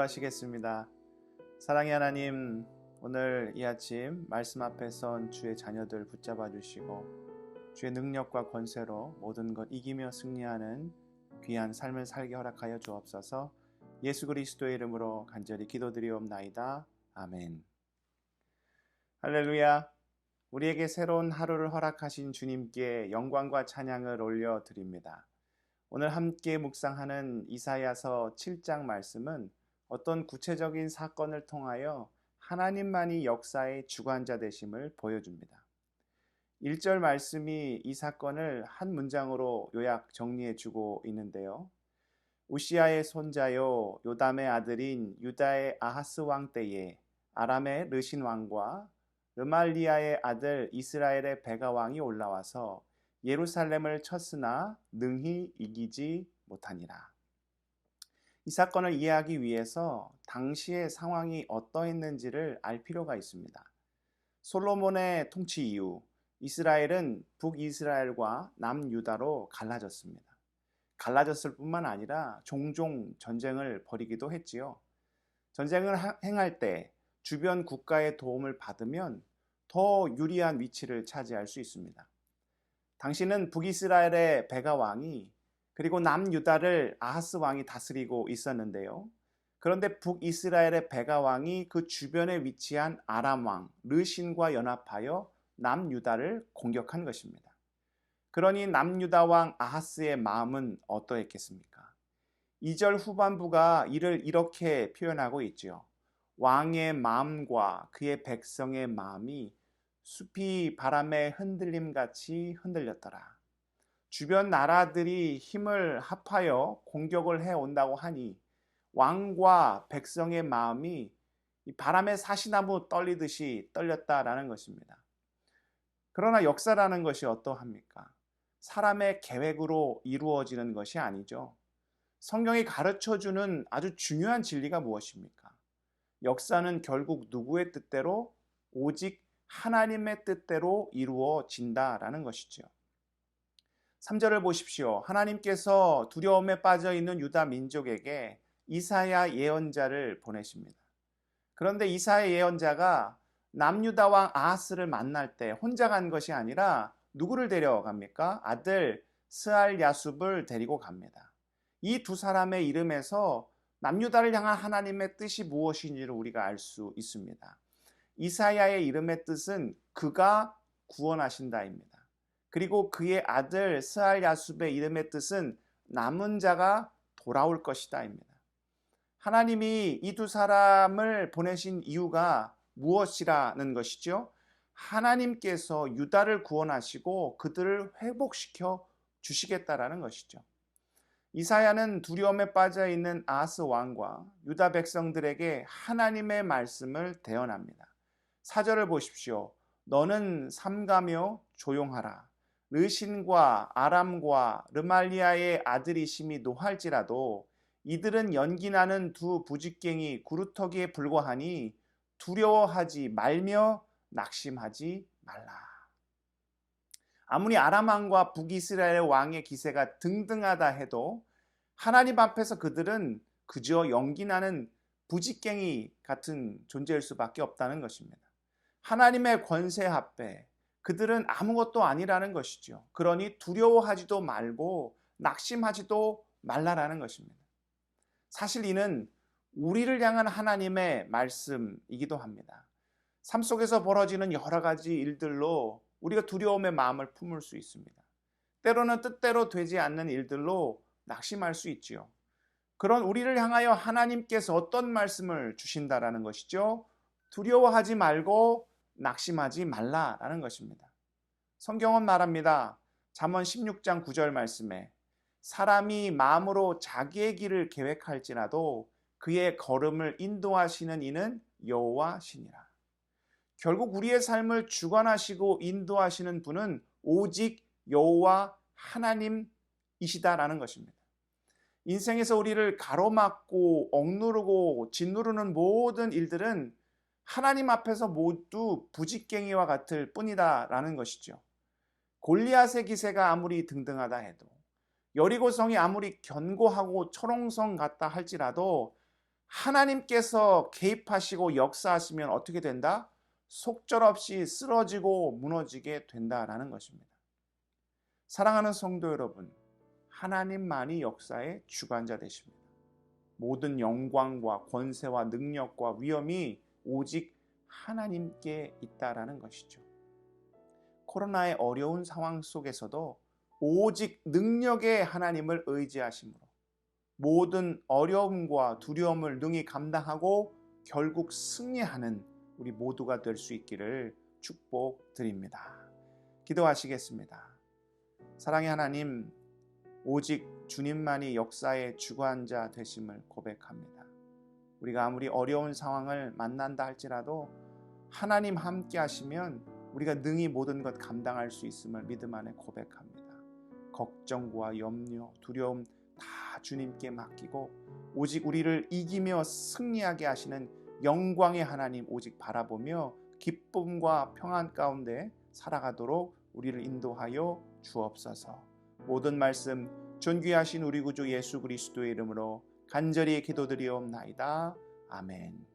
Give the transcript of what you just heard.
기도하시겠습니다. 사랑의 하나님, 오늘 이 아침 말씀 앞에 선 주의 자녀들 붙잡아 주시고 주의 능력과 권세로 모든 것 이기며 승리하는 귀한 삶을 살게 허락하여 주옵소서. 예수 그리스도의 이름으로 간절히 기도드리옵나이다. 아멘. 할렐루야. 우리에게 새로운 하루를 허락하신 주님께 영광과 찬양을 올려드립니다. 오늘 함께 묵상하는 이사야서 7장 말씀은 어떤 구체적인 사건을 통하여 하나님만이 역사의 주관자 되심을 보여줍니다. 1절 말씀이 이 사건을 한 문장으로 요약 정리해 주고 있는데요. 우시아의 손자요 요담의 아들인 유다의 아하스 왕 때에 아람의 르신 왕과 르말리아의 아들 이스라엘의 베가 왕이 올라와서 예루살렘을 쳤으나 능히 이기지 못하니라. 이 사건을 이해하기 위해서 당시의 상황이 어떠했는지를 알 필요가 있습니다. 솔로몬의 통치 이후 이스라엘은 북이스라엘과 남유다로 갈라졌습니다. 갈라졌을 뿐만 아니라 종종 전쟁을 벌이기도 했지요. 전쟁을 행할 때 주변 국가의 도움을 받으면 더 유리한 위치를 차지할 수 있습니다. 당시는 북이스라엘의 베가 왕이 그리고 남유다를 아하스 왕이 다스리고 있었는데요. 그런데 북이스라엘의 베가 왕이 그 주변에 위치한 아람 왕 르신과 연합하여 남유다를 공격한 것입니다. 그러니 남유다 왕 아하스의 마음은 어떠했겠습니까? 2절 후반부가 이를 이렇게 표현하고 있지요. 왕의 마음과 그의 백성의 마음이 숲이 바람에 흔들림같이 흔들렸더라. 주변 나라들이 힘을 합하여 공격을 해온다고 하니 왕과 백성의 마음이 바람에 사시나무 떨리듯이 떨렸다라는 것입니다. 그러나 역사라는 것이 어떠합니까? 사람의 계획으로 이루어지는 것이 아니죠. 성경이 가르쳐주는 아주 중요한 진리가 무엇입니까? 역사는 결국 누구의 뜻대로? 오직 하나님의 뜻대로 이루어진다라는 것이죠. 3절을 보십시오. 하나님께서 두려움에 빠져 있는 유다 민족에게 이사야 예언자를 보내십니다. 그런데 이사야 예언자가 남유다 왕 아하스를 만날 때 혼자 간 것이 아니라 누구를 데려갑니까? 아들 스알야숲을 데리고 갑니다. 이 두 사람의 이름에서 남유다를 향한 하나님의 뜻이 무엇인지를 우리가 알 수 있습니다. 이사야의 이름의 뜻은 그가 구원하신다입니다. 그리고 그의 아들 스알야숲의 이름의 뜻은 남은 자가 돌아올 것이다입니다. 하나님이 이 두 사람을 보내신 이유가 무엇이라는 것이죠? 하나님께서 유다를 구원하시고 그들을 회복시켜 주시겠다라는 것이죠. 이사야는 두려움에 빠져 있는 아하스 왕과 유다 백성들에게 하나님의 말씀을 대언합니다. 4절을 보십시오. 너는 삼가며 조용하라. 르신과 아람과 르말리아의 아들이심이 노할지라도 이들은 연기나는 두 부직갱이 구루터기에 불과하니 두려워하지 말며 낙심하지 말라. 아무리 아람 왕과 북이스라엘 왕의 기세가 등등하다 해도 하나님 앞에서 그들은 그저 연기나는 부직갱이 같은 존재일 수밖에 없다는 것입니다. 하나님의 권세 앞에 그들은 아무것도 아니라는 것이죠. 그러니 두려워하지도 말고 낙심하지도 말라라는 것입니다. 사실 이는 우리를 향한 하나님의 말씀이기도 합니다. 삶 속에서 벌어지는 여러 가지 일들로 우리가 두려움의 마음을 품을 수 있습니다. 때로는 뜻대로 되지 않는 일들로 낙심할 수 있지요. 그런 우리를 향하여 하나님께서 어떤 말씀을 주신다라는 것이죠. 두려워하지 말고 낙심하지 말라라는 것입니다. 성경은 말합니다. 잠언 16장 9절 말씀에 사람이 마음으로 자기의 길을 계획할지라도 그의 걸음을 인도하시는 이는 여호와시니라. 결국 우리의 삶을 주관하시고 인도하시는 분은 오직 여호와 하나님이시다라는 것입니다. 인생에서 우리를 가로막고 억누르고 짓누르는 모든 일들은 하나님 앞에서 모두 부직갱이와 같을 뿐이다라는 것이죠. 골리앗의 기세가 아무리 등등하다 해도 여리고성이 아무리 견고하고 초롱성 같다 할지라도 하나님께서 개입하시고 역사하시면 어떻게 된다? 속절없이 쓰러지고 무너지게 된다라는 것입니다. 사랑하는 성도 여러분, 하나님만이 역사의 주관자 되십니다. 모든 영광과 권세와 능력과 위엄이 오직 하나님께 있다라는 것이죠. 코로나의 어려운 상황 속에서도 오직 능력의 하나님을 의지하심으로 모든 어려움과 두려움을 능히 감당하고 결국 승리하는 우리 모두가 될 수 있기를 축복드립니다. 기도하시겠습니다. 사랑의 하나님, 오직 주님만이 역사의 주관자 되심을 고백합니다. 우리가 아무리 어려운 상황을 만난다 할지라도 하나님 함께 하시면 우리가 능히 모든 것 감당할 수 있음을 믿음 안에 고백합니다. 걱정과 염려, 두려움 다 주님께 맡기고 오직 우리를 이기며 승리하게 하시는 영광의 하나님 오직 바라보며 기쁨과 평안 가운데 살아가도록 우리를 인도하여 주옵소서. 모든 말씀 존귀하신 우리 구주 예수 그리스도의 이름으로 간절히 기도드리옵나이다. 아멘.